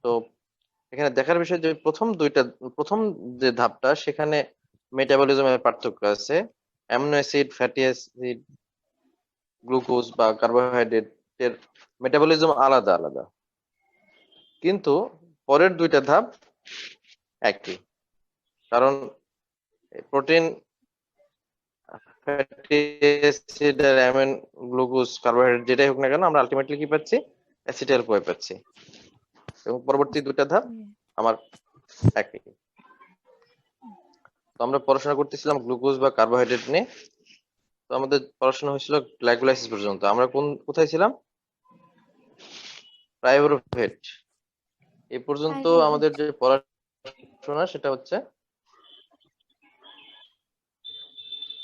তো এখানে দেখার বিষয় যে প্রথম যে ধাপটা সেখানে মেটাবলিজমের পার্থক্য আছে। Amino acid, fatty acid, glucose বা কার্বোহাইড্রেটের মেটাবলিজম আলাদা আলাদা, কিন্তু পরের দুইটা ধাপ একই। কারণ প্রোটিন, ফ্যাটি অ্যাসিড আর অ্যামিনো, গ্লুকোজ, কার্বোহাইড্রেট যেটাই হোক না কেন, আমরা আলটিমেটলি কি পাচ্ছি? অ্যাসিটাইল কোয়ে পাচ্ছি। এবং পরবর্তী দুইটা ধাপ আমার একই। তো আমরা পড়াশোনা করতেছিলাম গ্লুকোজ বা কার্বোহাইড্রেট নিয়ে। তো আমাদের পড়াশোনা হয়েছিল গ্লাইকোলাইসিস পর্যন্ত। আমরা কোথায় ছিলাম? পাইরুভেট। এই পর্যন্ত আমাদের যে পড়াশোনা সেটা হচ্ছে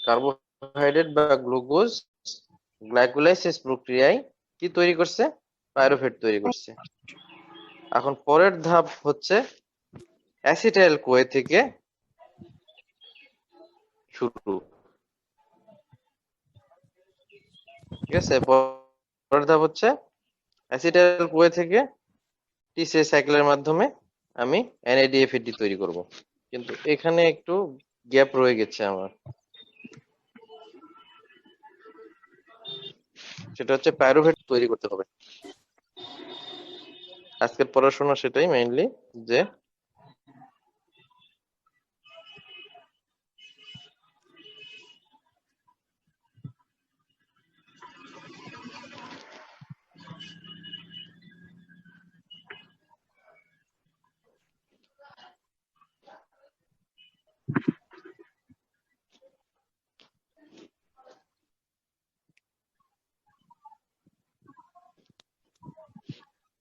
কার্বোহাইড্রেট বা গ্লুকোজ গ্লাইকোলাইসিস প্রক্রিয়ায় কি তৈরি করছে? পাইরুভেট তৈরি করছে। এখন পরের ধাপ হচ্ছে অ্যাসিটাইল কোয়ে থেকে শুরু। ঠিক আছে, পরের ধাপ হচ্ছে অ্যাসিটাইল কোয়ে থেকে টিসিএ সাইকেলের মাধ্যমে আমি এনএডিএফএটি তৈরি করব। কিন্তু এখানে একটু গ্যাপ রয়ে গেছে আমার, সেটা হচ্ছে পাইরুভেট তৈরি করতে হবে। আজকের পড়াশোনা সেটাই মেইনলি, যে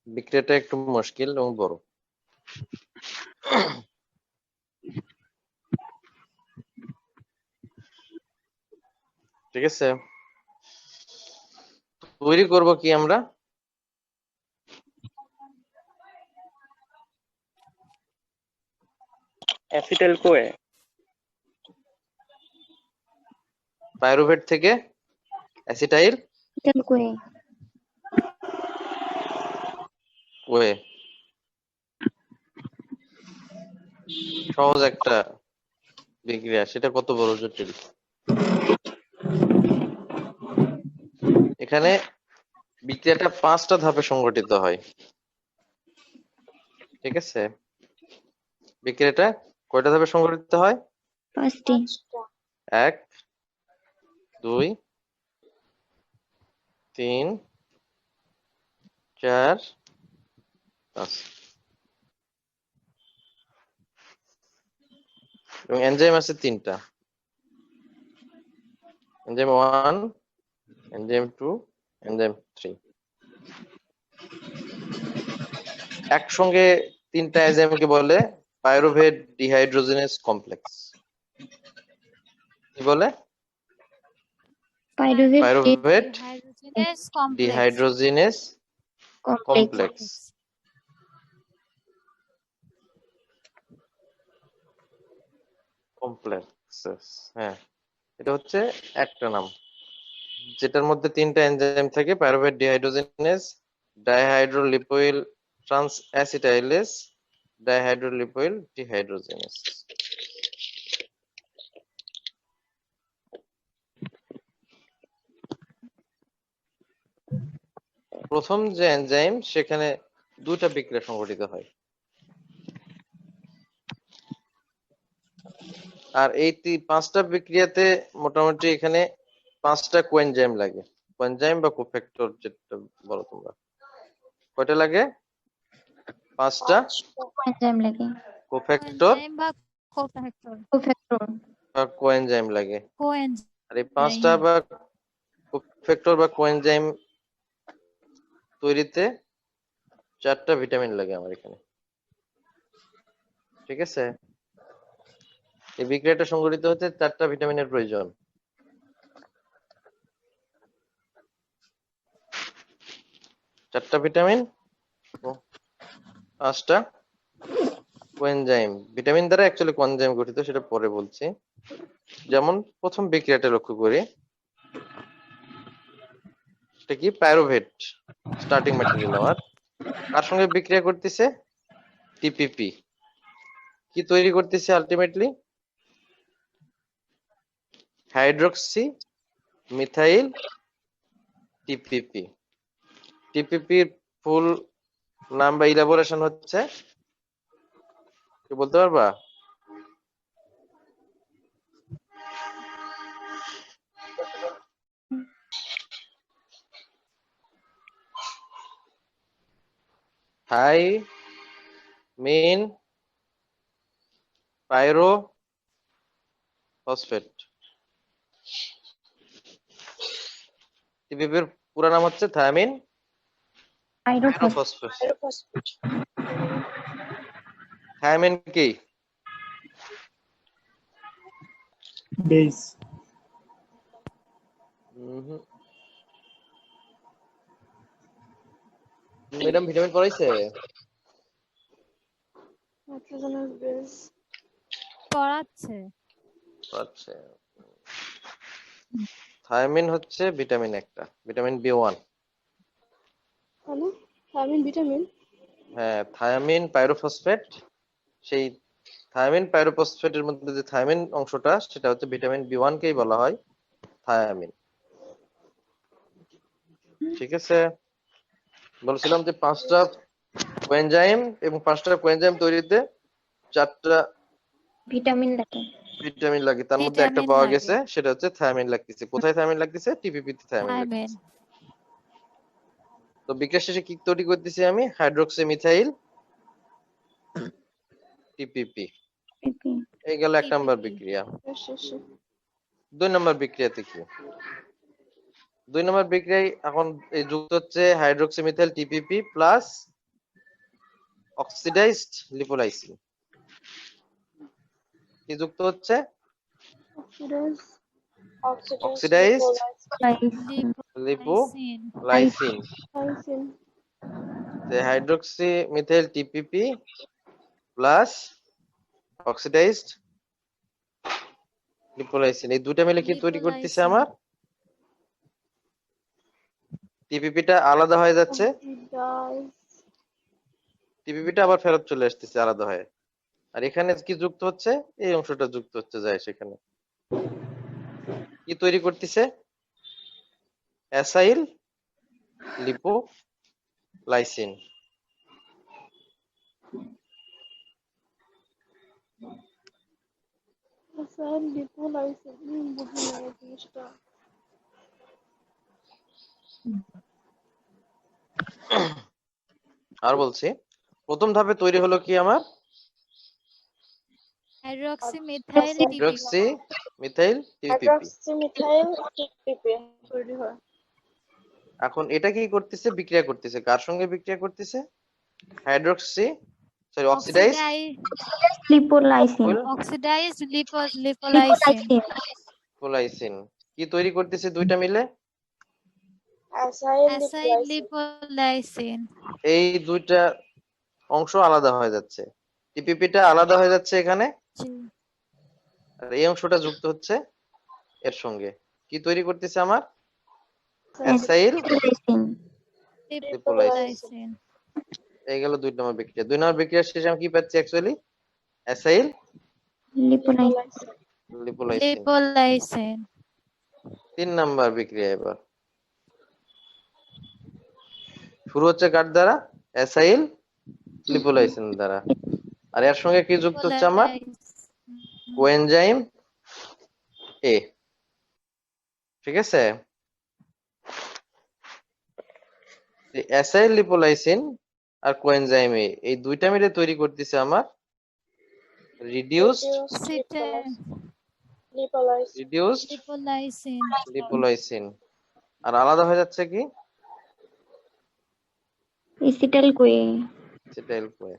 বিক্রিয়াটা একটু মুশকিল এবং বড়। ঠিক আছে, তৈরি করব কি আমরা? Acetyl CoA. পাইরুভেট থেকে অ্যাসিটাইল কোয়ে। কোয়ে। সহজ একটা বিক্রিয়া, সেটা কত বড় জটিল। এখানে বিক্রিয়াটা 5টা ধাপে সংঘটিত হয়। ঠিক আছে, বিক্রিয়াটা কয়টা ধাপে সংঘটিত হয়? 5টি। 1, 2, 3, 4, 5। এবং এনজাইম আছে 3টা। Enzyme 1, enzyme 2, enzyme 3। একসঙ্গে 3টা এনজাইমকে বলে পাইরুভেট ডিহাইড্রোজেনেস কমপ্লেক্স। কি বলে? Pyruvate dehydrogenase complex. কমপ্লেক্সেস, হ্যাঁ, এটা হচ্ছে একটা নাম, যেটার মধ্যে 3টা এনজাইম থাকে: পাইরুভেট ডিহাইড্রোজেনেস, ডাইহাইড্রোলিপোইল ট্রান্সঅ্যাসিটাইলেস, ডাইহাইড্রোলিপোইল ডিহাইড্রোজেনেস। প্রথম যে এনজাইম, সেখানে 2টা বিক্রিয়া সংঘটিত হয়। আর এই 5টা বিক্রিয়াতে মোটামুটি এখানে 5টা কোএনজাইম লাগে। কোএনজাইম বা কোফ্যাক্টর যেটা বলো তোমরা। কয়টা লাগে? 5টা কোএনজাইম লাগে। কোফ্যাক্টর বা কোফ্যাক্টর বা কোএনজাইম লাগে। কোএনজাইম। আর এই 5টা বা কোফ্যাক্টর বা কোএনজাইম তৈরিতে 4টা ভিটামিন লাগে আমার এখানে। ঠিক আছে, এই বিক্রিয়াটা সংঘটিত হতে 4টা ভিটামিনের প্রয়োজন। 4টা ভিটামিন, 5টা কোএনজাইম। ভিটামিন দ্বারা অ্যাকচুয়ালি কোএনজাইম গঠিত, সেটা পরে বলছি। যেমন প্রথম বিক্রিয়াটা লক্ষ্য করি, সেটা কি? পাইরুভেট স্টার্টিং ম্যাটেরিয়াল আমার কার সঙ্গে বিক্রিয়া করতেছে? টিপিপি কি তৈরি করতেছে আলটিমেটলি? Hydroxy methyl TPP. টিপিপির ফুল নাম বা ইলাবোরেশন হচ্ছে, কি বলতে পারবা? হাই মিন পাইরো ফসফেট। টিপিপির পুরো নাম হচ্ছে থায়ামিন পাইরোফস পাইরোফসফেট। থায়ামিন কি? বেস। ম্যাডাম ভিটামিন পড়াইছে? পড়াচ্ছে। আচ্ছা, থায়ামিন হচ্ছে ভিটামিন, একটা ভিটামিন বি1। Hello, thiamine vitamin. হ্যাঁ, থায়ামিন পাইরোফসফেট। সেই থায়ামিন পাইরোফসফেটের মধ্যে যে থায়ামিন অংশটা, সেটা হচ্ছে ভিটামিন বি1 কেই বলা হয় থায়ামিন। ঠিক আছে, বলছিলাম যে 5টা কোএনজাইম এবং 5টা কোএনজাইম তৈরিতে 4টা ভিটামিন লাগে। ভিটামিন লাগে, তার মধ্যে একটা ভিটামিন পাওয়া লাগে। গেছে, সেটা হচ্ছে থায়ামিন লাগতেছে। কোথায় থায়ামিন লাগতেছে? টিপিপি তে থায়ামিন থায়ামিন। লাগতেছে। তো বিক্রিয়া শেষে কি তৈরি করতেছি আমি? Hydroxy methyl TPP. পিপি এই গেল 1 নম্বর TPP বিক্রিয়া। শেষে 2 নম্বর বিক্রিয়াতে কি? 2 নম্বর বিক্রিয়ায় এখন এই যুক্ত হচ্ছে hydroxy methyl TPP plus oxidised lipolysine. কি যুক্ত হচ্ছে? Oxidised lysine lipolysine. Hydroxy methyl TPP plus oxidised lipolysine, এই দুটো মিলে কি তৈরি করতেছে লিপোলাইসিন। আমার? টিপিপিটা আলাদা হয়ে যাচ্ছে, টিপিপিটা আবার ফেরত চলে আসতেছে আলাদা হয়ে। আর এখানে কি যুক্ত হচ্ছে? এই অংশটা যুক্ত হচ্ছে যায় সেখানে। কি তৈরি করতেছে? অ্যাসাইল লিপোলাইসিন। আর বলছি, প্রথম ধাপে তৈরি হলো কি আমার? Hydroxy methyl TPP. Hydroxy methyl TPP. তৈরি হয়। এখন এটা কি করতেছে? বিক্রিয়া করতেছে। কার সঙ্গে বিক্রিয়া করতেছে? Oxidised লিপোলাইসিন oxidised লিপোলাইসিন। লিপোলাইসিন কি তৈরি করতেছে দুইটা মিলে? অ্যাসাইল লিপোলাইসিন। এই দুইটা অংশ আলাদা হয়ে যাচ্ছে, টিপিপিটা আলাদা হয়ে যাচ্ছে এখানে, আর এই অংশটা যুক্ত হচ্ছে এর সঙ্গে। কি তৈরি করতেছে আমার? অ্যাসাইল লিপোলাইসিন। এই গেল 2 নম্বর বিক্রিয়া। 2 নম্বর বিক্রিয়ার শেষে আমি কি পাচ্ছি অ্যাকচুয়ালি? অ্যাসাইল লিপোলাইসিন লিপোলাইসিন। 3 নম্বর বিক্রিয়া এবার শুরু হচ্ছে কার দ্বারা? অ্যাসাইল লিপোলাইসিন দ্বারা। আর এর সঙ্গে কি যুক্ত হচ্ছে আমার? কোএনজাইম এ। ঠিক আছে, অ্যাসাইল লিপোলাইসিন আর কোএনজাইম এ, এই দুইটা মিলে তৈরি করতেছে আমার রিডিউসড লিপোলাইসিন। আর আলাদা হয়ে যাচ্ছে কি? Acetyl CoA. Acetyl CoA.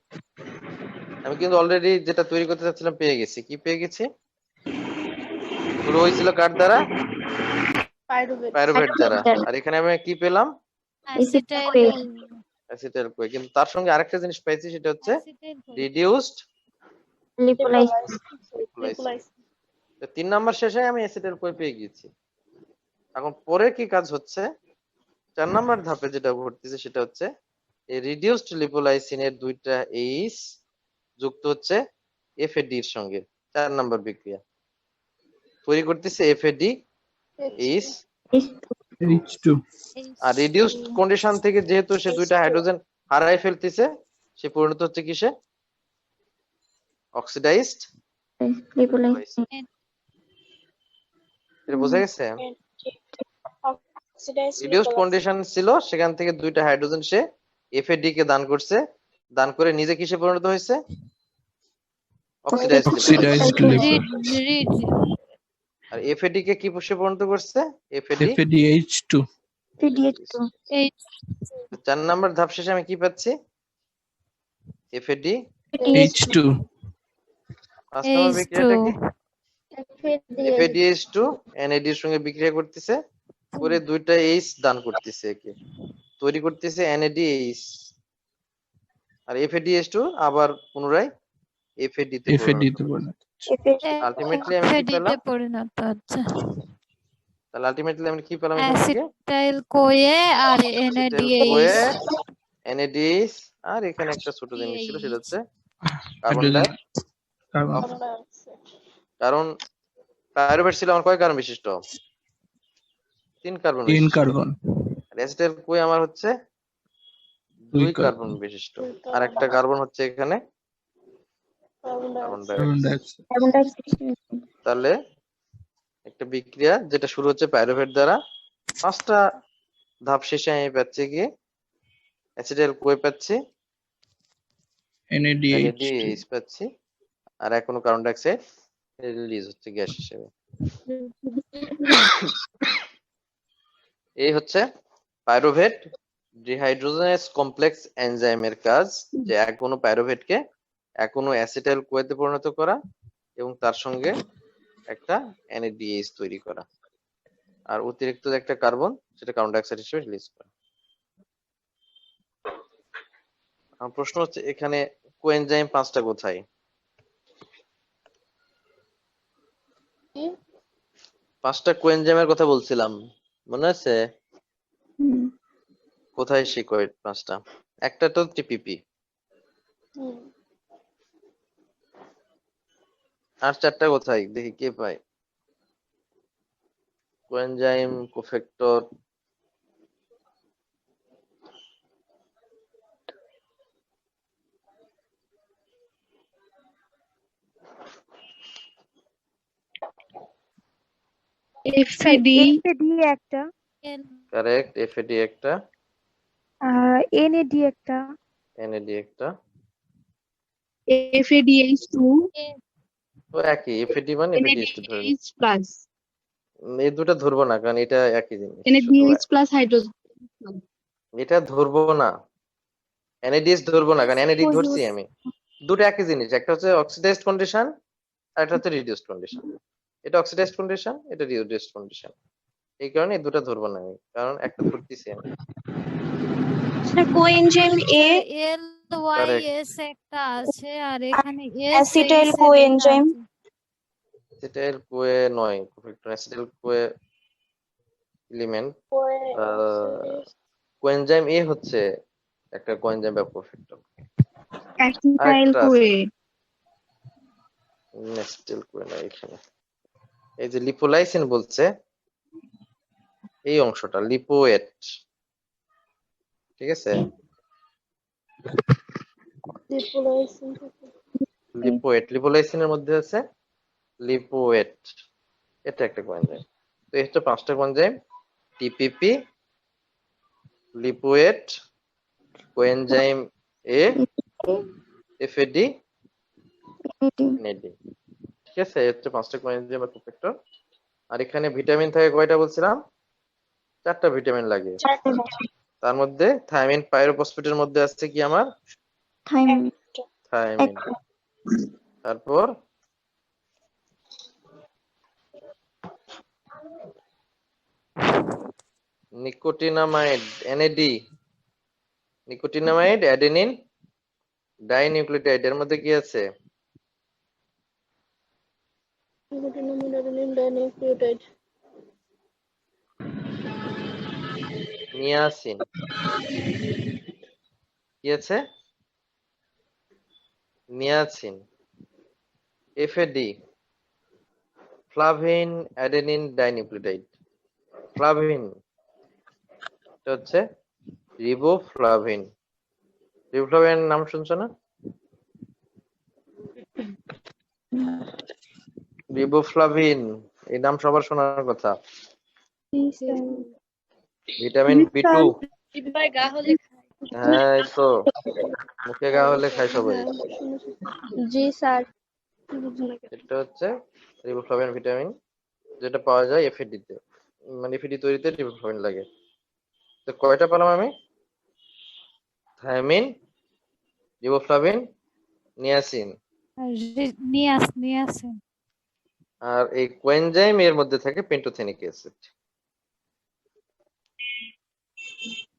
আমি কিন্তু অলরেডি যেটা তৈরি করতে চাচ্ছিলাম পেয়ে গেছি। কি পেয়ে গেছি? শুরু হয়েছিল কার দ্বারা? পাইরুভেট দ্বারা। আর এখানে আমি কি পেলাম? Acetyl CoA. কিন্তু তার সঙ্গে আরেকটা জিনিস পেয়েছি, সেটা হচ্ছে রিডিউসড লিপোলাইসিন। 3 নাম্বার শেষে আমি অ্যাসিটাইল কোয়ে পেয়ে গেছি। এখন পরে কি কাজ হচ্ছে? 4 নাম্বার ধাপে যেটা ঘটতেছে সেটা হচ্ছে এই রিডিউসড লিপোলাইসিনের দুইটা এইচ যুক্ত হচ্ছে FAD এর সঙ্গে, 4 নম্বর বিক্রিয়া তৈরি করতেছে FAD is, H2. আর রিডিউসড কন্ডিশন থেকে যেহেতু সে দুইটা হাইড্রোজেন হারাই ফেলতেছে, সে পরিণত হচ্ছে কিসে? অক্সিডাইজড লিপোলাইসিন এটা বোঝা গেছে? Oxidized reduced lipolysis. কন্ডিশন ছিল, সেখান থেকে দুইটা হাইড্রোজেন সে FAD কে দান করছে, দান করে নিজে কিসে পরিণত হয়েছে? Oxidised Oxidized red lipolysis. Red আর FAD কে কি কিসে পরিণত করছে? FAD FADH2. PDH2 এই 4 নম্বর ধাপ শেষে আমি কি পাচ্ছি? FAD H2. 5 নম্বর বিক্রিয়াটা কি? FADH. FADH2 NAD এর সঙ্গে বিক্রিয়া করতেছে, করে দুইটা H দান করতেছে, একে তৈরি করতেছে NADH, আর FADH2 আবার পুনরায় FAD তে FAD পরিণত তে হচ্ছে। পরিণত। আলটিমেটলি আমি কি FAD-তে পেলাম? পরিণত হচ্ছে তাহলে আলটিমেটলি আমি কি পেলাম এখান থেকে? অ্যাসিটাইল কোয়ে আর কোয়ে NADH NADH, আর এখানে একটা ছোট জিনিস ছিল, সেটা হচ্ছে carbon hydrogen die carbon Carbon dioxide. কারণ পাইরুভেট ছিল আমার কয় কার্বন বিশিষ্ট? 3 কার্বন 3 বিশিষ্ট। কার্বন আর অ্যাসিটাইল কোয়ে আমার হচ্ছে 2 2 কার্বন বিশিষ্ট, আর একটা কার্বন হচ্ছে এখানে Carbon carbon dioxide. Carbon dioxide. Dioxide. Carbon dioxide তাহলে একটা বিক্রিয়া যেটা শুরু হচ্ছে পাইরুভেট দ্বারা, 5টা ধাপ শেষে আমি পাচ্ছি কি? অ্যাসিটাইল কোয়ে পাচ্ছি, NADH2 NADH পাচ্ছি, আর এখনো কার্বন ডাইঅক্সাইড রিলিজ হচ্ছে গ্যাস হিসেবে। এই হচ্ছে পাইরুভেট ডিহাইড্রোজেনেস কমপ্লেক্স এনজাইমের কাজ, যে এক কোনো পাইরুভেটকে এক কোনো অ্যাসিটাইল কোয়েতে পরিণত করা এবং তার সঙ্গে একটা NADH তৈরি করা, আর অতিরিক্ত যে একটা কার্বন সেটা কার্বন ডাইঅক্সাইড হিসেবে রিলিজ করা। আমার প্রশ্ন হচ্ছে এখানে কোএনজাইম 5টা কোথায়? কি? 5টা কোএনজাইমের কথা বলছিলাম, মনে আছে? কোথায় সেই কোয়েট 5টা? একটা তো TPP, হুম। আর 4টা কোথায় দেখি কে পায়? কোএনজাইম, কোফ্যাক্টর, FAD একটা কারেক্ট, FAD একটা, NAD একটা NAD একটা, FADH2 তো একই FAD মানে FADH2 ধরে নিই। NADH প্লাস এই দুটো ধরবো না, কারণ এটা একই জিনিস। NADH প্লাস হাইড্রোজেন এটা ধরবো না, NADH ধরবো না, কারণ NAD ধরছি আমি। দুটো একই জিনিস, একটা হচ্ছে অক্সিডাইজড কন্ডিশন আর একটা হচ্ছে রিডিউসড কন্ডিশন। এটা অক্সিডাইজড কন্ডিশন, এটা রিডিউসড কন্ডিশন, এই কারণে এই দুটো ধরবো না আমি, কারণ একটা ধরতেছি আমি। কোএনজাইম A LYS একটা আছে আর এখানে acetyl SH coenzyme acetyl CoA নয়, cofactor acetyl CoA element. Coenzyme A হচ্ছে একটা কোএনজাইম বা কোফ্যাক্টর। অ্যাসিটাইল আরেকটা কোয়ে অ্যাসিটাইল কোয়ে না, এখানে এই যে লিপোলাইসিন বলছে, এই অংশটা লিপোয়েট, ঠিক আছে? Lipolysin. লিপোলাইসিনের মধ্যে আছে লিপোয়েট, এটা একটা কোএনজাইম। তো এই হচ্ছে 5টা coenzyme: TPP, lipoate, coenzyme A, FAD, NAD। ঠিক আছে, এই হচ্ছে 5টা কোএনজাইম বা কোফ্যাক্টর। আর এখানে ভিটামিন থাকে কয়টা বলছিলাম? 4টা ভিটামিন লাগে। তার মধ্যে থায়ামিন পাইরোফসফেটের মধ্যে আছে কি আমার? Thymine thiamine. তারপর nicotinamide NAD, nicotinamide, adenine dinucleotide, এর মধ্যে কি আছে? Nicotinamide adenine dinucleotide. নিয়াসিন, কি আছে? Niacin, FAD, flavin adenine dinucleotide. Flavin এটা হচ্ছে রিবোফ্লাভিন। রিবোফ্লাভিন নাম শুনছো না? রিবোফ্লাভিন এই নাম সবার শোনার কথা। Vitamin B2। ভাই গা হলে হ্যাঁ এই তো মুখে গা হলে খায় সবাই। জি স্যার। এটা হচ্ছে রিবোফ্লাভিন ভিটামিন, যেটা পাওয়া যায় এফএডি তে, মানে এফএডি তৈরিতে রিবোফ্লাভিন লাগে। তো কয়টা পেলাম আমি? Thymine, riboflavin, niacin. নিয়াসিন। আর এই কোএনজাইম এর মধ্যে থাকে পেন্টোথেনিক অ্যাসিড।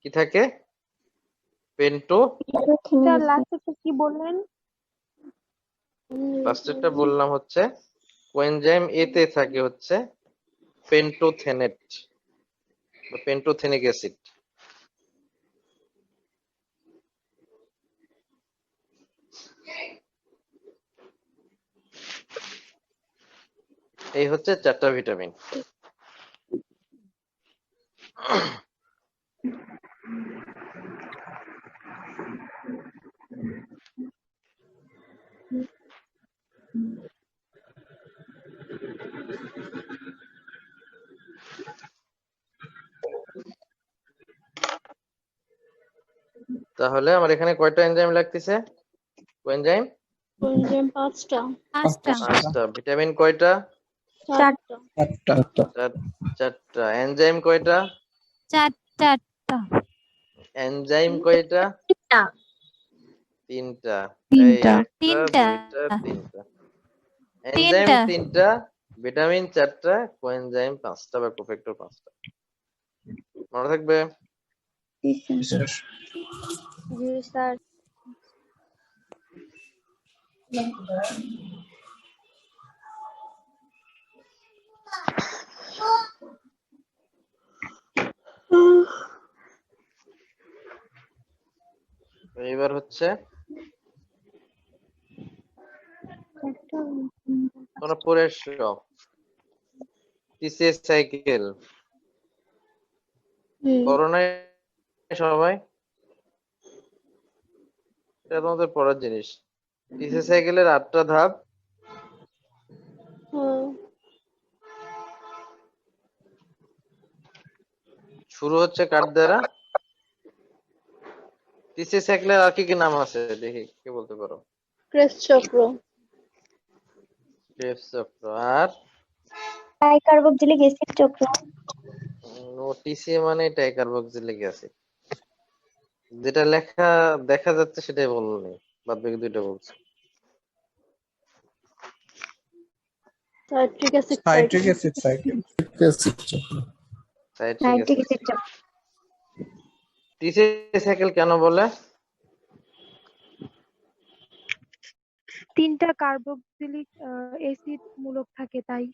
কি থাকে? পেন্টো। স্যার লাস্টে কি বললেন? ফার্স্টেরটা বললাম হচ্ছে কোএনজাইম এ তে থাকে হচ্ছে পেন্টোথেনেট বা পেন্টোথেনিক অ্যাসিড। এই হচ্ছে 4টা ভিটামিন। তাহলে আমার এখানে কয়টা এনজাইম লাগতেছে? কোএনজাইম কোএনজাইম 5টা। 5টা। ভিটামিন কয়টা? 4টা। 4টা। এনজাইম কয়টা? 4টা। এনজাইম কয়টা? 3টা। এই তিনটা। 1টা 2টা 3টা। এনজাইম 3টা, ভিটামিন 4টা, কোএনজাইম 5টা বা কোফ্যাক্টর 5টা। মনে থাকবে? স্যার। জি স্যার। এবার হচ্ছে তোমরা পড়ে এসছো টিসিএস সাইকেল করোনা সবাই? এটা তোমাদের পড়ার জিনিস। টিসিএস সাইকেলের 8টা ধাপ। শুরু হচ্ছে কার দ্বারা? টিসিএস সাইকেলের আর কি কি নাম আছে দেখি কে বলতে পারো? ক্রেবস চক্র। ক্রেবস চক্র। আর ডাইকার্বক্সিলিক অ্যাসিড চক্র। টিসি মানে টাইকার্বক্সিলিক অ্যাসিড। যেটা লেখা দেখা যাচ্ছে সেটাই বলনি, বাদ বাকি দুইটা বলছি। Citric acid citric cycle. Acid cycle. Nitric acid চক্র। টিসিএস সাইকেল কেন বলে? 3টা কার্বক্সিলিক অ্যাসিড মূলক থাকে তাই।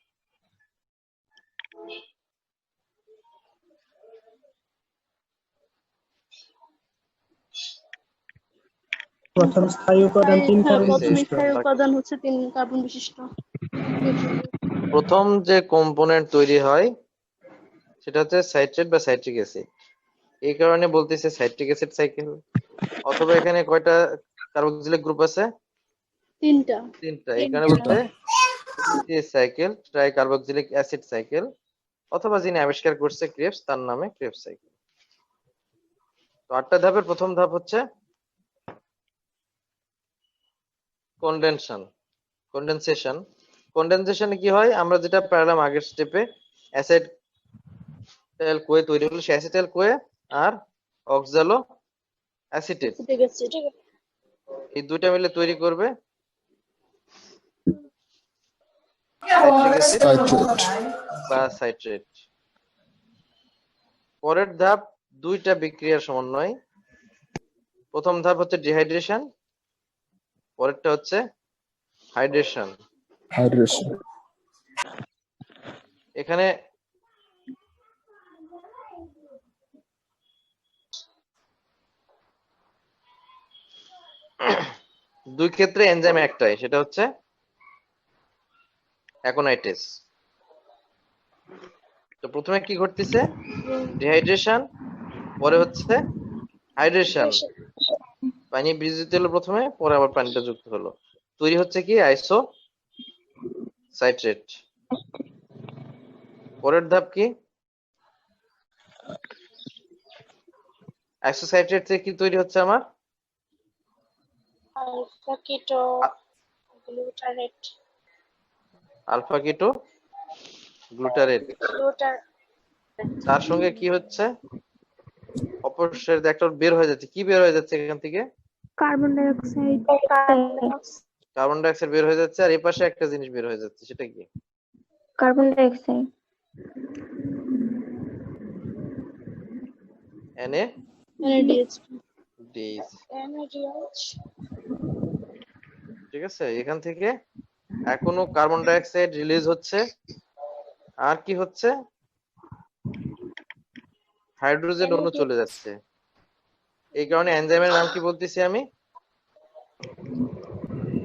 প্রথম স্থায়ী উপাদান 3 কার্বন প্রথম বিশিষ্ট। স্থায়ী উপাদান হচ্ছে 3 কার্বন বিশিষ্ট। প্রথম যে কম্পোনেন্ট তৈরি হয় সেটা হচ্ছে সাইট্রেট বা সাইট্রিক অ্যাসিড। এই কারণে বলতেছে সাইট্রিক অ্যাসিড সাইকেল। অথবা এখানে কয়টা কার্বক্সিলিক গ্রুপ আছে? 3টা। এই কারণে বলতে TCS cycle, try carboxylic acid cycle, অথবা যিনি আবিষ্কার করছে ক্রেবস তার নামে ক্রেবস সাইকেল। তো 8টা ধাপের প্রথম ধাপ হচ্ছে কন্ডেনসেশন। কন্ডেনসেশনে কি হয়? আমরা যেটা পেলাম আগের স্টেপে, অ্যাসিটাইল কোয়ে তৈরি হলো, সেই অ্যাসিটাইল কোয়ে আর অক্সালো অ্যাসিটেট, ঠিক আছে। এই দুইটা মিলে তৈরি করবে সাইট্রিক অ্যাসিড বা সাইট্রেট। পরের ধাপ দুইটা বিক্রিয়ার সমন্বয়। প্রথম ধাপ হচ্ছে ডিহাইড্রেশন, পরেরটা হচ্ছে হাইড্রেশন। এখানে দুই ক্ষেত্রে এনজাইম একটাই, সেটা হচ্ছে অ্যাকোনাইটেস। তো প্রথমে কি ঘটতেছে, ডিহাইড্রেশন, পরে হচ্ছে হাইড্রেশন, পানি বিয়োজিত হলো প্রথমে, পরে আবার পানিটা যুক্ত হলো, তৈরি হচ্ছে কি আইসো সাইট্রেট। পরের ধাপ কি, আইসো সাইট্রেট থেকে কি তৈরি হচ্ছে আমার, alpha keto glutarate alpha keto গ্লুটারেট। তার সঙ্গে কি হচ্ছে, অপসাইড একটা বের হয়ে যাচ্ছে, কি বের হয়ে যাচ্ছে এখান থেকে, carbon die oxide, carbon die oxide বের হয়ে যাচ্ছে, আর এই পাশে একটা জিনিস বের হয়ে যাচ্ছে, সেটা কি, carbon die oxide, NADH NADH। NADH ঠিক আছে, এখান থেকে এখনো কার্বন ডাই অক্সাইড রিলিজ হচ্ছে, আর কি হচ্ছে, হাইড্রোজেন অণু চলে যাচ্ছে। এই কারণে এনজাইমের নাম কি বলতেছি আমি,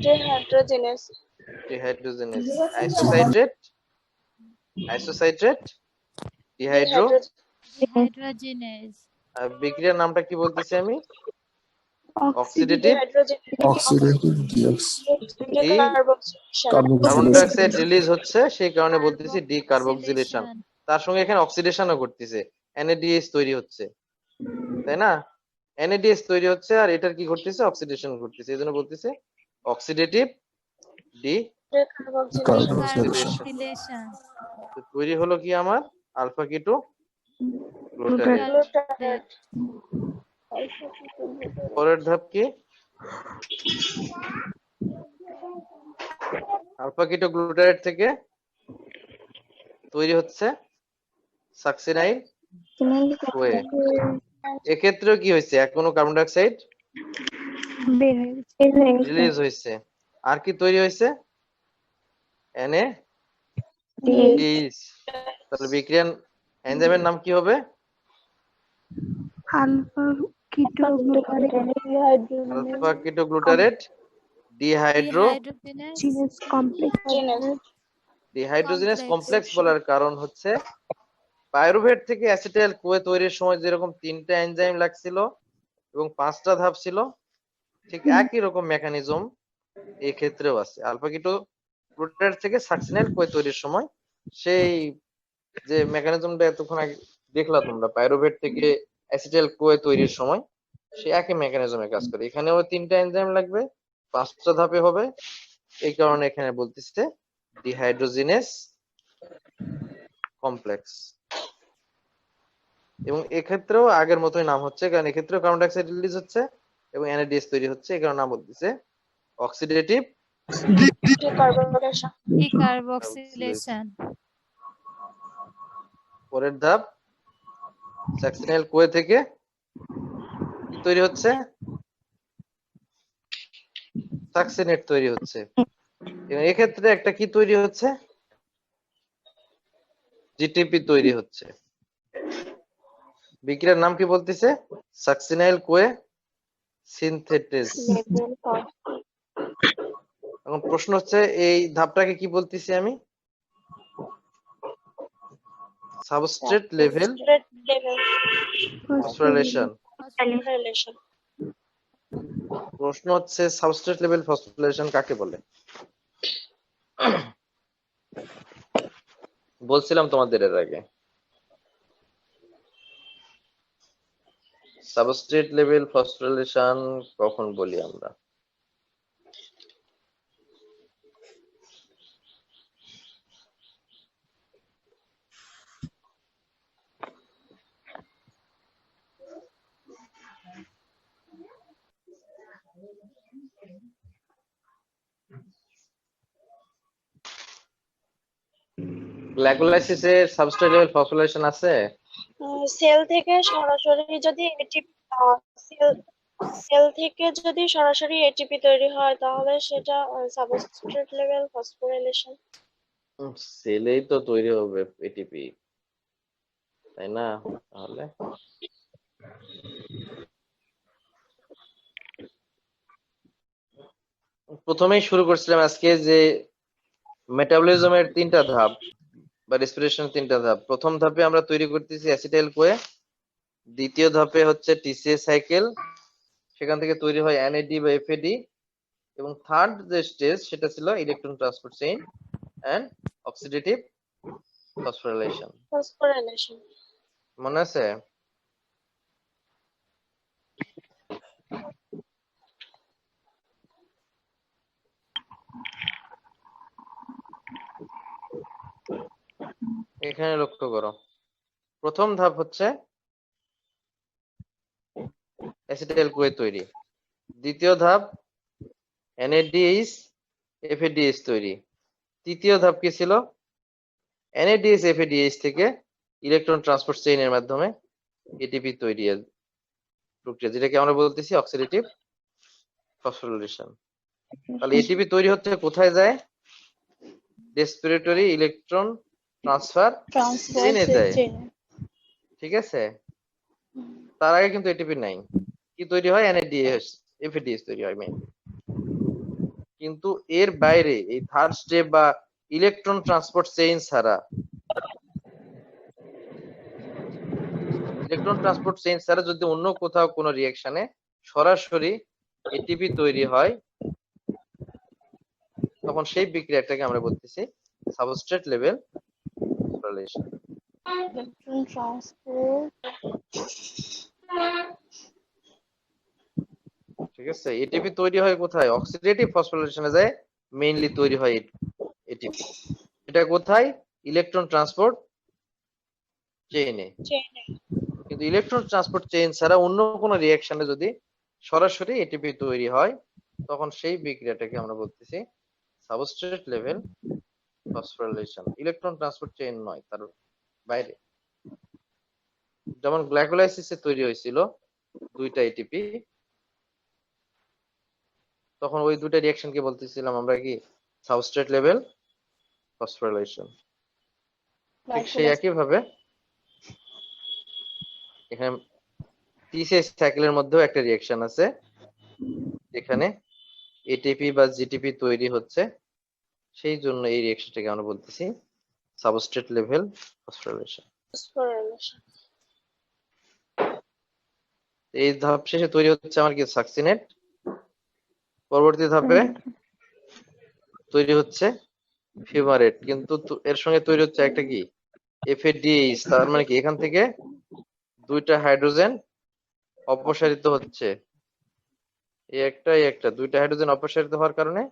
dehydrogenase dehydrogenase. Isocitrate dehydro, dehydrogenase, আর বিক্রিয়ার নামটা কি বলতেছি আমি, oxidative oxidative carbon dioxide release হচ্ছে, সেই কারণে বলতেছি ডিকার্বক্সিলেশন। তার সঙ্গে এখানে অক্সিডেশনও ঘটতেছে, NADH তৈরি হচ্ছে, তাই না, NADH তৈরি হচ্ছে, আর এটার কি ঘটতেছে, অক্সিডেশন ঘটতেছে, এই জন্য বলতেছে অক্সিডেটিভ ডিকার্বক্সিলেশন, তৈরি হলো কি আমার আলফা কিটো গ্লুটারেট। গ্লুটারেট, পরের ধাপ কি, আলফা কিটো গ্লুটারেট থেকে তৈরি হচ্ছে সাকসিনাইল ওয়ে। এক্ষেত্রেও কি হয়েছে, এখনো কার্বন ডাই অক্সাইড বের হয়ে গেছে। রিলিজ হয়েছে, আর কি তৈরি হয়েছে, NADH। তাহলে বিক্রিয়ার এনজাইমের নাম কি হবে, alpha keto glutarate alpha keto glutarate dehydrogenase, genase complex. Dehydrogenase complex বলার কারণ হচ্ছে পাইরুভেট থেকে অ্যাসিটাইল কোয়ে তৈরির সময় যেরকম 3টা এনজাইম লাগছিল এবং 5টা ধাপ ছিল, ঠিক একই রকম মেকানিজম এই ক্ষেত্রেও আছে। আলফা কিটো গ্লুটারেট থেকে সাকসিনাইল কোয়ে তৈরির সময় সেই যে মেকানিজমটা এতক্ষণ আগে দেখলা তোমরা, পাইরুভেট থেকে অ্যাসিটাইল কোয়ে তৈরির সময় সে একই মেকানিজমে কাজ করে। এখানেও 3টা এনজাইম লাগবে, 5টা ধাপে হবে, এই কারণে এখানে বলতেছে ডিহাইড্রোজেনেস কমপ্লেক্স। এবং এক্ষেত্রেও আগের মতোই নাম হচ্ছে, কারণ এক্ষেত্রেও কার্বন ডাই অক্সাইড রিলিজ হচ্ছে এবং NADH তৈরি হচ্ছে, এই কারণে নাম বলতেছে অক্সিডেটিভ ডিকার্বক্সিলেশন। পরের ধাপ, সাকসিনাইল কোয়ে থেকে কি তৈরি হচ্ছে, সাকসিনেট তৈরি হচ্ছে, এবং এক্ষেত্রে একটা কি তৈরি হচ্ছে, জিটিপি তৈরি হচ্ছে। বিক্রিয়ার নাম কি বলতেছে, সাকসিনাইল কোয়ে সিনথেটেজ। এখন প্রশ্ন হচ্ছে এই ধাপটাকে কি বলতেছি আমি, সাবস্ট্রেট লেভেল ফসফোরিলেশন। প্রশ্ন হচ্ছে সাবস্ট্রেট লেভেল ফসফোরিলেশন কাকে বলে। বলছিলাম তোমাদের এর আগে, সাবস্ট্রেট লেভেল ফসফোরিলেশন কখন বলি আমরা, গ্লাইকোলাইসিসের সাবস্ট্রেট লেভেল ফসফোরিলেশন আছে। সেল থেকে সরাসরি যদি এটিপি তৈরি হয় তাহলে সেটা সাবস্ট্রেট লেভেল ফসফোরিলেশন। সেলেই তো তৈরি হবে এটিপি, তাই না, তাহলে প্রথমেই শুরু করছিলাম আজকে যে মেটাবলিজমের 3টা ধাপ বা রেসপিরেশনের 3টা ধাপ। প্রথম ধাপে আমরা তৈরি করতেছি অ্যাসিটাইল কোয়ে, দ্বিতীয় ধাপে হচ্ছে টিসিএস সাইকেল, সেখান থেকে তৈরি হয় এনএডি বা এফএডি, এবং থার্ড যে স্টেজ সেটা ছিল electron transport chain and oxidative phosphorylation. Phosphorylation. মনে আছে? এখানে লক্ষ্য করো, প্রথম ধাপ হচ্ছে অ্যাসিটাইল কোয়ে তৈরি, দ্বিতীয় ধাপ এনএডিএইচ এফএডিএইচ তৈরি, তৃতীয় ধাপ কি ছিল? এনএডিএইচ এফএডিএইচ থেকে ইলেকট্রন ট্রান্সপোর্ট চেইনের মাধ্যমে এটিপি তৈরি প্রক্রিয়া, যেটাকে আমরা বলতেছি অক্সিডেটিভ ফসফোরিলেশন। তাহলে এটিপি তৈরি হচ্ছে কোথায় যায়? রেসপিরেটরি ইলেকট্রন ট্রান্সফার চেইনে যায়, ঠিক আছে? তার আগে কিন্তু এটিপি নাই, কি তৈরি হয়? এনএডিএইচ এফএডিএইচ তৈরি হয় মেইন। কিন্তু এর বাইরে এই থার্ড স্টেপ বা ইলেকট্রন ট্রান্সপোর্ট চেইন ছাড়া, যদি অন্য কোথাও কোনো রিঅ্যাকশনে সরাসরি এটিপি তৈরি হয়, তখন সেই বিক্রিয়াটাকে আমরা বলতেছি substrate level phosphorylation. Electron transport. ঠিক আছে? এটিপি তৈরি হয় কোথায়? অক্সিডেটিভ ফসফোরিলেশনে যায় মেইনলি তৈরি হয় এটিপি। এটা কোথায়? ইলেকট্রন ট্রান্সপোর্ট চেইনে। কিন্তু ইলেকট্রন ট্রান্সপোর্ট চেইন ছাড়া অন্য কোনো রিঅ্যাকশনে যদি সরাসরি এটিপি তৈরি হয়, তখন সেই বিক্রিয়াটাকে আমরা বলতেছি substrate level phosphorylation. Electron transport chain নয়, তার বাইরে। যেমন গ্লাইকোলাইসিসে তৈরি হয়েছিল 2টা এটিপি, তখন ওই 2টা রিঅ্যাকশনকে বলতেছিলাম আমরা কি? Substrate level phosphorylation. ঠিক সেই একই ভাবে এখানে টিসিএস সাইকেলের মধ্যেও একটা রিঅ্যাকশন আছে, যেখানে এটিপি বা জিটিপি তৈরি হচ্ছে, সেই জন্য এই রিঅ্যাকশনটাকে আমরা বলতেছি সাবস্ট্রেট লেভেল ফসফোরিলেশন। এই ধাপ শেষে তৈরি হচ্ছে আমার কি? সাকসিনেট। পরবর্তী ধাপে তৈরি হচ্ছে ফিউমারেট, কিন্তু এর সঙ্গে তৈরি হচ্ছে একটা কি? এফএডিএইচ। তার মানে কি এখান থেকে 2টা হাইড্রোজেন অপসারিত হচ্ছে, এই একটা 2টা হাইড্রোজেন অপসারিত হওয়ার কারণে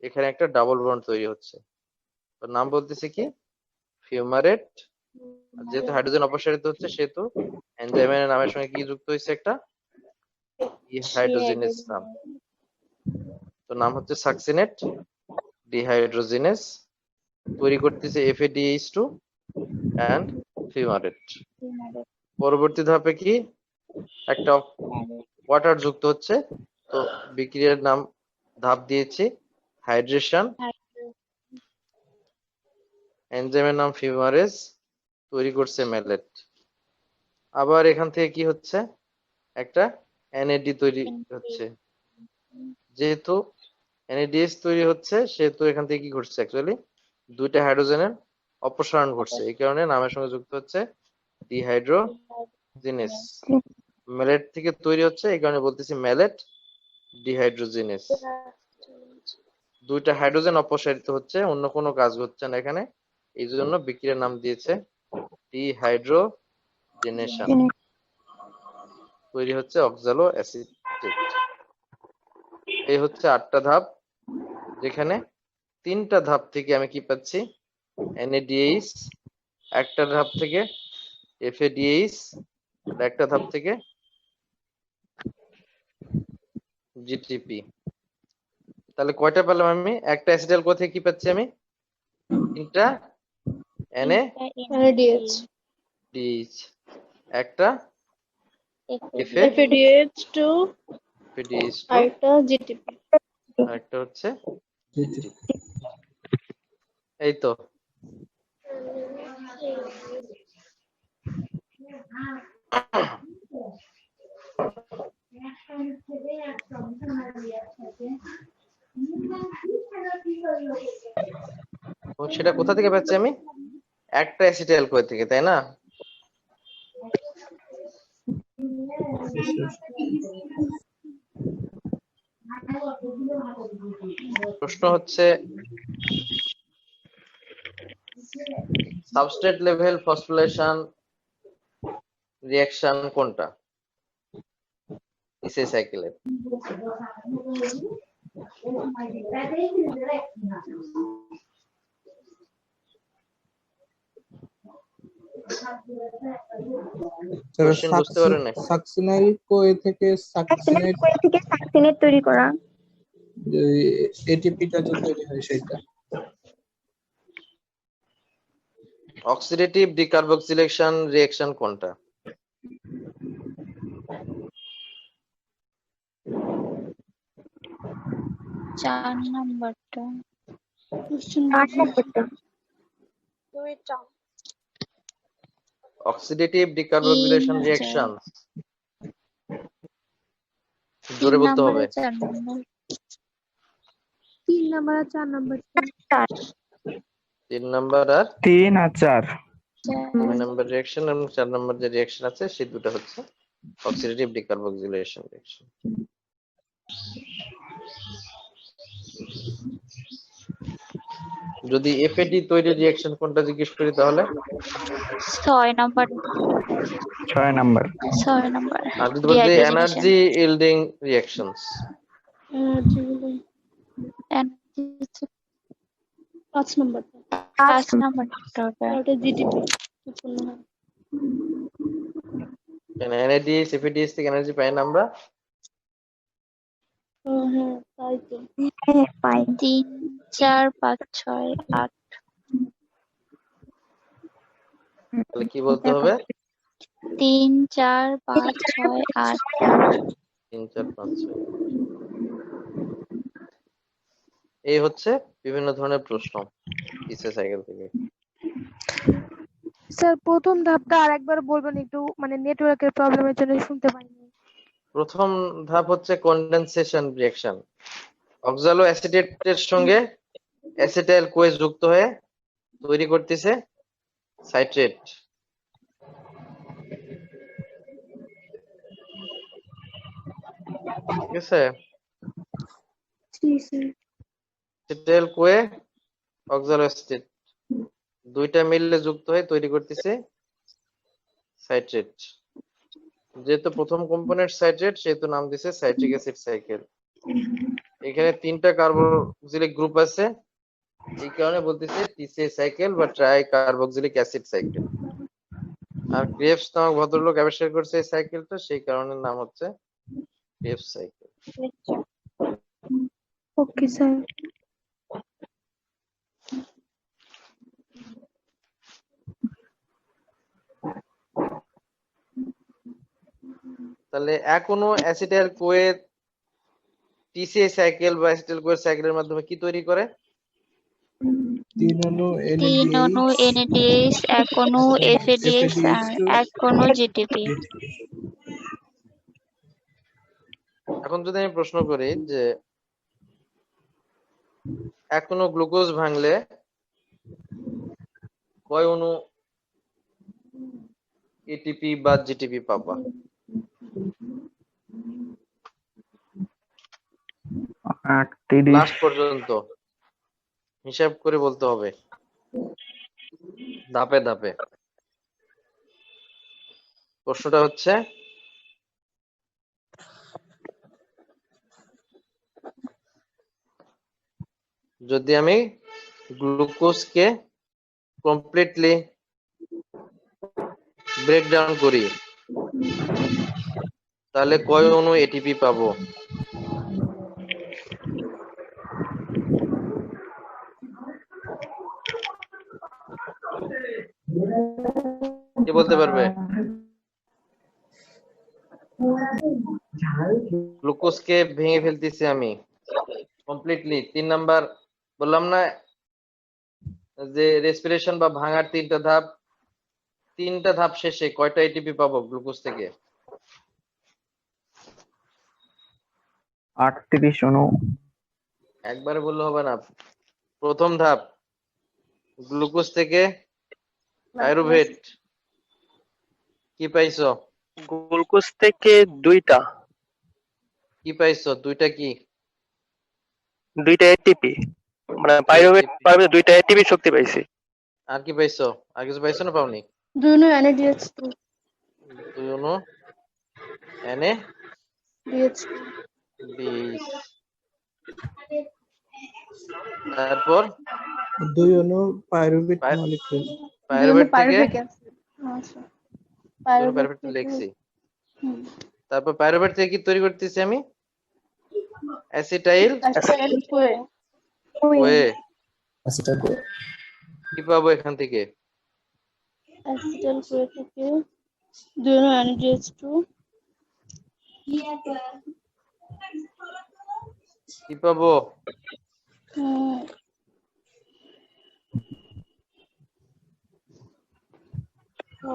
এখানে একটা ডাবল বন্ড তৈরি হচ্ছে, তার নাম বলতেছে কি? ফিউমারেট। যেহেতু হাইড্রোজেন অপসারিত হচ্ছে, সেহেতু এনজাইমের নামের সঙ্গে কি যুক্ত হয়েছে? একটা ডিহাইড্রোজিনেস নাম, তো নাম হচ্ছে সাকসিনেট ডিহাইড্রোজিনেস। তৈরি করতেছে FADH2 এন্ড ফিউমারেট। পরবর্তী ধাপে কি? একটা ওয়াটার যুক্ত হচ্ছে, তো বিক্রিয়ার নাম ধাপ দিয়েছি হাইড্রেশন। এনজাইমের নাম ফিউমারেজ, তৈরি করছে ম্যালেট। আবার এখান থেকে কি হচ্ছে? একটা NAD তৈরি হচ্ছে। যেহেতু NADH তৈরি হচ্ছে, সেহেতু এখান থেকে কি ঘটছে? অ্যাকচুয়ালি 2টা হাইড্রোজেনের অপসারণ ঘটছে, এই কারণে নামের সঙ্গে যুক্ত হচ্ছে ডিহাইড্রোজিনেস। ম্যালেট থেকে তৈরি হচ্ছে, এই কারণে বলতেছি ম্যালেট ডিহাইড্রোজিনেস। 2টা হাইড্রোজেন অপসারিত হচ্ছে, অন্য কোনো কাজ হচ্ছে না এখানে, এই জন্য বিক্রিয়ার নাম দিয়েছে ডিহাইড্রোজেনেশন। তৈরি হচ্ছে অক্সালো অ্যাসিটেট। এই হচ্ছে 8টা ধাপ, যেখানে 3টা ধাপ থেকে আমি কি পাচ্ছি? NADH, একটা ধাপ থেকে FADH, একটা ধাপ থেকে GTP। তাহলে কয়টা পেলাম আমি? একটা অ্যাসিটাইল কোথা থেকে কি পাচ্ছি আমি? 3টা NADH, একটা FADH2, আরেকটা GTP। আরেকটা হচ্ছে এই তো। এবং সেটা কোথা থেকে পাচ্ছি আমি? একটা অ্যাসিটাইল কোয়ে থেকে, তাই না? প্রশ্ন হচ্ছে সাবস্ট্রেট লেভেল ফসফোরিলেশন রিঅ্যাকশন কোনটা ইসে সাইকেলের? কোশ্চেন বুঝতে পারেন না? সাকসিনাইল কোয়ে থেকে সাকসিনাইল সাকসিনেট তৈরি করা। এটিপিটা যে তৈরি হয় সেটা। অক্সিডেটিভ ডিকার্বক্সিলেশন রিঅ্যাকশন কোনটা? চার নাম্বারটা। দুইটা। অক্সিডেটিভ ডিকার্বক্সিলেশন তিন, রিঅ্যাকশন তিন জোরে বলতে নাম্বার হবে। আর চার নাম্বার। 3 নাম্বার আর 4 নাম্বার। 3 নাম্বার আর 3 আর 4। 2 নাম্বার রিঅ্যাকশন এবং 4 নাম্বার যে রিঅ্যাকশন আছে সেই দুটো হচ্ছে অক্সিডেটিভ ডিকার্বক্সিলেশন রিঅ্যাকশন। যদি এফএডি তৈরি রিঅ্যাকশন কোনটা জিজ্ঞেস করি তাহলে 6 নাম্বার। 6 নাম্বার। 6 নাম্বার। আর যদি বলতে এনার্জি ইল্ডিং রিঅ্যাকশনস 5 নাম্বার। 5 নাম্বারটা হবে। ওটা জিডিপি। এনএডিএস এফএডিএস থেকে এনার্জি পাই না আমরা। হ্যাঁ তাই তো। পাই 3, 4, 5, 6, 8। তাহলে কি বলতে হবে? 3, 4, 5, 6, 8। 3, 4, 5, 6। এই হচ্ছে বিভিন্ন ধরনের প্রশ্ন ইসে সাইকেল থেকে। স্যার প্রথম ধাপটা আরেকবার বলবেন একটু, মানে নেটওয়ার্কের প্রবলেমের জন্য শুনতে পাইনি। প্রথম ধাপ হচ্ছে কনডেনসেশন রিঅ্যাকশন। অক্সালো অ্যাসিটেটের সঙ্গে অ্যাসিটাইল কোয়ে যুক্ত হয়ে তৈরি করতেছে সাইট্রেট। ঠিক আছে? অ্যাসিটাইল কোয়ে অক্সালো অ্যাসিটেট দুইটা মিললে যুক্ত হয়ে তৈরি করতেছে সাইট্রেট। যেহেতু প্রথম কম্পোনেন্ট সাইট্রেট সেহেতু নাম দিছে সাইট্রিক অ্যাসিড সাইকেল। এখানে 3টা কার্বক্সিলিক গ্রুপ আছে, এই কারণে বলতেছে টিসিএ সাইকেল বা ট্রাই কার্বক্সিলিক অ্যাসিড সাইকেল। আর ক্রেবস নামক ভদ্রলোক আবিষ্কার করছে এই সাইকেলটা, সেই কারণে নাম হচ্ছে ক্রেবস সাইকেল। Okay sir. তাহলে এখনো অ্যাসিটাইল কোয়ে টিসিএ সাইকেল বা অ্যাসিটাইল কোয়ে সাইকেলের মাধ্যমে কি তৈরি করে? 3 অণু 3 অণু NADH, 1 অণু FADH আর 1 অণু GTP। এখন যদি আমি প্রশ্ন করি যে এখনো গ্লুকোজ ভাঙলে কয় অণু এটিপি বা জিটিপি পাবা? 38। লাস্ট পর্যন্ত হিসাব করে বলতে হবে ধাপে ধাপে। প্রশ্নটা হচ্ছে যদি আমি গ্লুকোজকে কমপ্লিটলি ব্রেকডাউন করি তাহলে কয় অণু এটিপি পাবো? কে বলতে পারবে? গ্লুকোজকে ভেঙে ফেলতেছি আমি কমপ্লিটলি। 3 নাম্বার বললাম না যে রেসপিরেশন বা ভাঙার 3টা ধাপ, 3টা ধাপ শেষে কয়টা এটিপি পাবো গ্লুকোজ থেকে? 38 অণু। একবারে বললে হবে না। প্রথম ধাপ, গ্লুকোজ থেকে পাইরুভেট। কি পাইছো? গ্লুকোজ থেকে দুইটা দুইটা কি? এটিপি, মানে পাইরুভেট ATP পারবে দুইটা এটিপি শক্তি পাইছি। আর কি পাইছো? আর কিছু পাইছো না পাওনি? Do you know NADH2? দুই অনু এনে DH2. বিশ। তারপর 2 অণু পাইরুভেট পাই- মলিকিউল। পাইরুভেট থেকে Pyruvic acid. আচ্ছা। Pyruvic পাইরুভেট থেকে- লিখছি। হুম। তারপর পাইরুভেট থেকে কি তৈরি করতেছি আমি? Acetyl Acetyl CoA. ওয়ে। আচ্ছা গো। কি পাবো এখান থেকে? Acetyl CoA থেকে do you know NADH2? কি পাবো? হুম,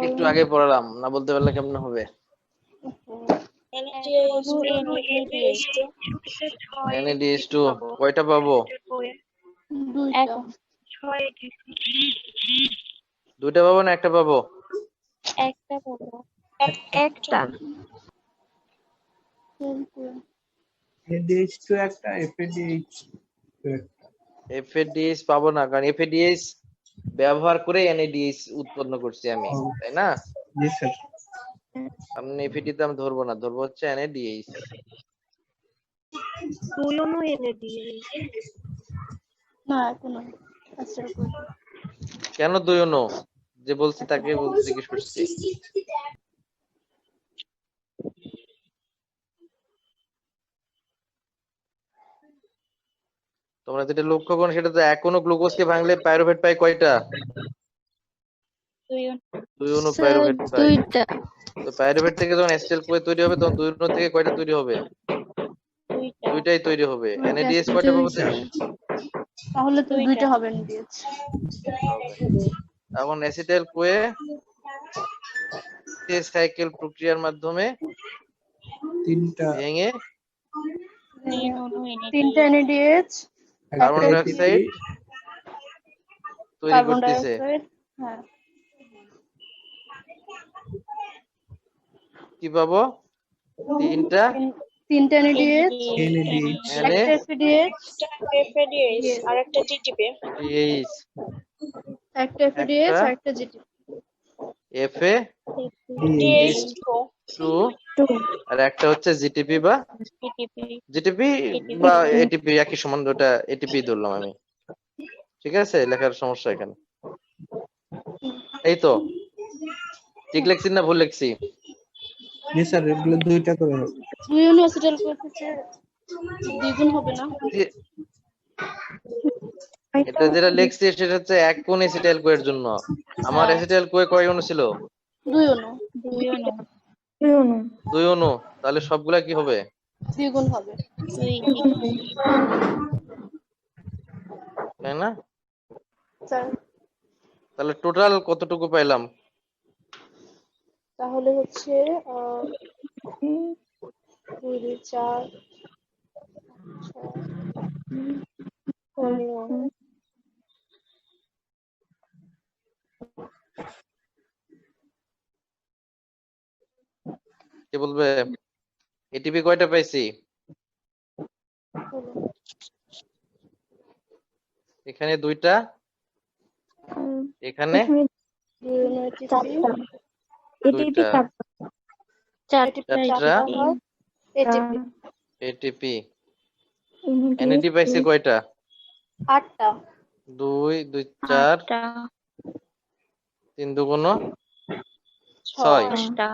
একটু আগে পড়ালাম, না বলতে পারলে কেমন হবে? NADH2 NADH2 কয়টা পাবো? দুইটা। দুইটা পাবো না একটা পাবো? একটা পাবো। একটা NADH2 একটা, FADH FADH পাবো না, কারণ FADH ব্যবহার করে NADH উৎপন্ন করছি আমি, তাই না? জি স্যার। আমি FAD তে আমি ধরবো না, ধরবো হচ্ছে NADH। না কোনো acetyl CoA। কেন দুই অনু? যে বলছি তাকে বলতে জিজ্ঞেস করছি। তোমরা যেটা লক্ষ্য করো সেটা তো এক অনু গ্লুকোজকে ভাঙলে পাইরুভেট পাই কয়টা? দুই অনু পাইরুভেট পাই। দুইটা। তো পাইরুভেট থেকে যখন অ্যাসিটাইল কোয়ে তৈরি হবে তখন দুই অনু থেকে কয়টা তৈরি হবে? দুইটাই তৈরি হবে। NADH কয়টা পাবো? তাহলে তো দুইটা হবে NADH। এখন অ্যাসিটাইল কোয়ে সাইকেল প্রক্রিয়ার মাধ্যমে তিনটা ভেঙে তিনটা NADH, কার্বন একটা ডাইঅক্সাইড তৈরি কার্বন করতেছে। ডাইঅক্সাইড। হ্যাঁ, কি পাবো? তিনটা তিনটা NADH, NADH NA একটা FADH, FADH আর একটা GTP। DH একটা FADH আর একটা GTP। DH2 FADH2 আর একটা হচ্ছে জিটিপি বা জিটিপি বা এটিপি, একই সমান, ওটা এটিপি ধরলাম আমি। ঠিক আছে, লেখার সমস্যা এখানে। এই তো ঠিক লিখছি না ভুল লিখছি? জি স্যার, এগুলো দুইটা করে হবে। দুই অনু acetyl CoA থেকে দ্বিগুণ হবে না? এটা যেটা লিখছি সেটা হচ্ছে এক কোণ অ্যাসিটাইল কোয়ের জন্য। আমার অ্যাসিটাইল কোয়ে কয় অনু ছিল? দুই অনু দুই অনু। তাহলে সবগুলা কি হবে? দ্বিগুণ হবে। তাই না? স্যার তাহলে টোটাল কতটুকু পাইলাম? তাহলে হচ্ছে 2 2 4 6 কে বলবে? এটিপি কয়টা পাইছি? এখানে দুইটা, এখানে দুইটা, চারটা এটিপি। এনএডি পাইছি কয়টা? 8টা। 2 2 4 3 2 6। 10টা।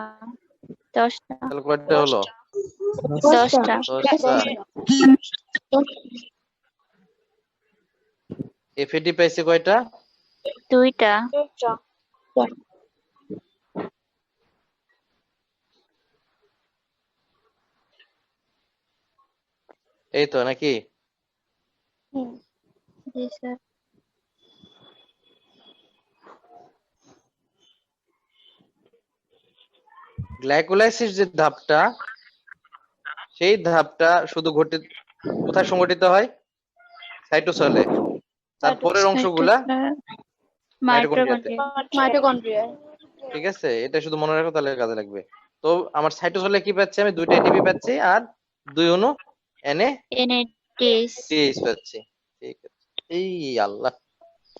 10টা। তাহলে কয়টা হলো? 10টা। 10টা। এফএডি পাইছি কয়টা? 2টা। এই তো নাকি? জি স্যার। গ্লাইকোলাইসিস যে ধাপটা, সেই ধাপটা শুধু কোথায় সংঘটিত হয়? সাইটোসলে, তারপরের অংশগুলা মাইটোকন্ড্রিয়াতে। মাইটোকন্ড্রিয়া। ঠিক আছে, এটা শুধু মনে রাখো, তাহলে কাজে লাগবে। তো আমার সাইটোসলে কি পাচ্ছি, আমি 2টা এটিপি পাচ্ছি আর 2 অণু NADH NADH পাচ্ছি। ঠিক আছে, এই আল্লাহ,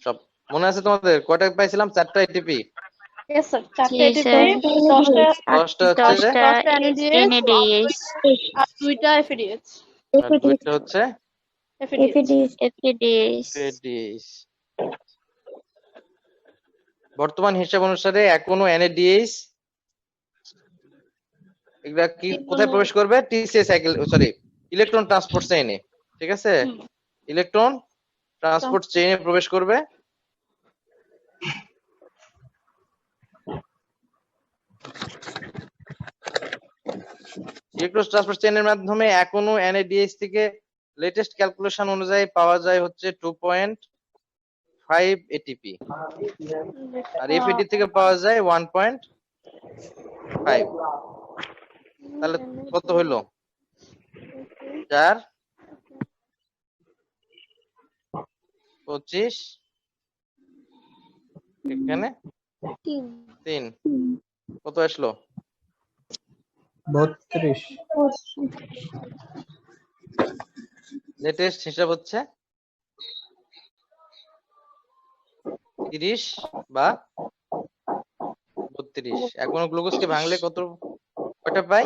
সব মনে আছে তোমাদের? কয়টা পাইছিলাম? 4টা এটিপি। Yes sir, 4টা জি ATP, স্যার 10টা 10টা হচ্ছে 10টা NADH NADH আর 2টা FADH। আর 2টা হচ্ছে FADH FADH FADH। বর্তমান হিসাব অনুসারে এখনো NADH এগুলা কি কোথায় প্রবেশ করবে? TCA cycle, sorry, electron transport চেইনে। ঠিক আছে, ইলেকট্রন ট্রান্সপোর্ট চেইনে প্রবেশ করবে। ইলেকট্রন ট্রান্সপোর্ট চেইনের মাধ্যমে এখনো NADH থেকে লেটেস্ট ক্যালকুলেশন অনুযায়ী পাওয়া যায় হচ্ছে 2.5 এটিপি, আর FAD থেকে পাওয়া যায় 1.5। তাহলে কত হইলো? 4 25, এখানে 3, কত আসলো? 32 লেটেস্ট হিসাব হচ্ছে 30 বা 32। এখনো গ্লুকোজকে ভাঙলে কয়টা পাই?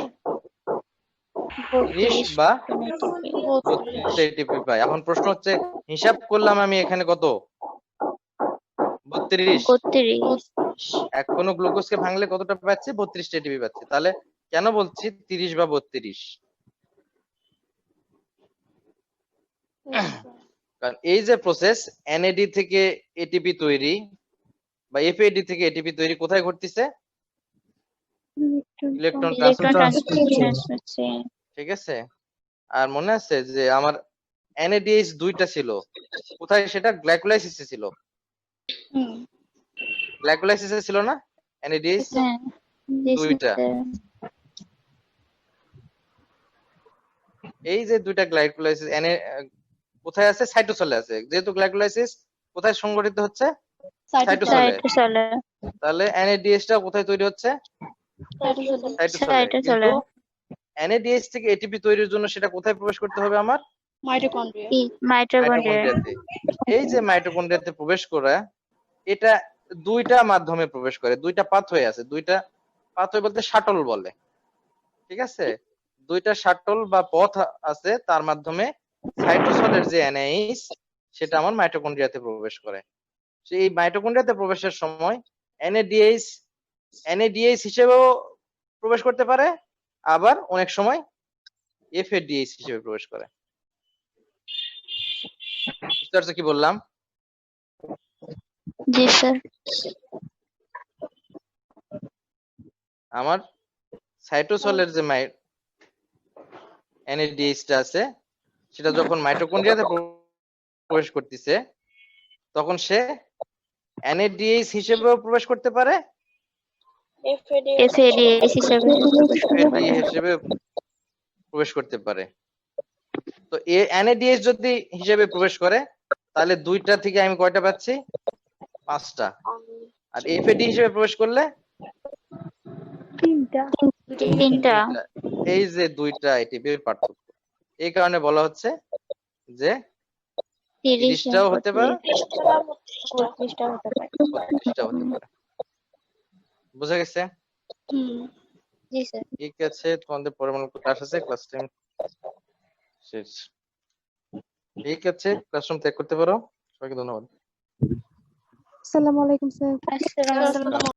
30 বা 32 এটিপি পাই। এখন প্রশ্ন হচ্ছে, হিসাব করলাম আমি এখানে কত? 32। 32 এখনো গ্লুকোজকে ভাঙলে কতটা পাচ্ছি? 32 এটিপি পাচ্ছি। তাহলে কেন বলছি 30 বা 32? কারণ এই যে প্রসেস NAD থেকে ATP তৈরি বা FAD থেকে ATP তৈরি কোথায় ঘটতেছে? Electron electron transport. Transport chain ঠিক আছে, আর মনে আছে যে আমার NADH 2টা ছিল, কোথায়? সেটা গ্লাইকোলাইসিসে ছিল। গ্লাইকোলাইসিসে ছিল না NADH হ্যাঁ 2টা? এই যে 2টা গ্লাইকোলাইসিস কোথায় আছে? সাইটোসলে আছে। যেহেতু গ্লাইকোলাইসিস কোথায় সংঘটিত হচ্ছে? সাইটোসলে। সাইটোসলে তাহলে NADH টা কোথায় তৈরি হচ্ছে? সাইটোসলে। সাইটোসলে কিন্তু NADH থেকে ATP তৈরির জন্য সেটা কোথায় প্রবেশ করতে হবে? আমার মাইটোকন্ড্রিয়া। মাইটোকন্ড্রিয়া মাইটোকন্ড্রিয়াতে। এই যে মাইটোকন্ড্রিয়াতে প্রবেশ করা, এটা 2টা মাধ্যমে প্রবেশ করে। 2টা পাথওয়ে আছে। 2টা পাথওয়ে বলতে শাটল বলে। ঠিক আছে, 2টা শাটল বা পথ আছে, তার মাধ্যমে সাইটোসলের যে NADH সেটা আমার মাইটোকন্ড্রিয়াতে প্রবেশ করে। সেই মাইটোকন্ড্রিয়াতে প্রবেশের সময় NADH হিসেবেও প্রবেশ করতে পারে, আবার অনেক সময় FADH হিসেবে প্রবেশ করে। বুঝতে পারছো কি বললাম? জি স্যার আমার সাইটোসলের যে NADH টা আছে, সেটা যখন মাইটোকন্ড্রিয়াতে প্রবেশ করতেছে, তখন সে NADH হিসেবেও প্রবেশ করতে পারে, FADH হিসেবে হিসেবে প্রবেশ করতে পারে। তো NADH যদি হিসেবে প্রবেশ করে, তাহলে 2টা থেকে আমি কয়টা পাচ্ছি? 5টা। আর FAD হিসেবে প্রবেশ করলে 3টা। 3টা। এই যে 2টা এটিপির পার্থক্য, এই কারণে বলা হচ্ছে যে 30টাও হতে পারে, 32টা হতে পারে। 32টাও হতে পারে। বুঝা গেছে? জি স্যার ঠিক আছে, তোমাদের পরমাণু ক্লাস আছে, ক্লাস টাইম শেষ। ঠিক আছে, ক্লাসরুম ত্যাগ করতে পারো। সবাইকে ধন্যবাদ। আসসালামু আলাইকুম স্যার। আসসালামু আলাইকুম।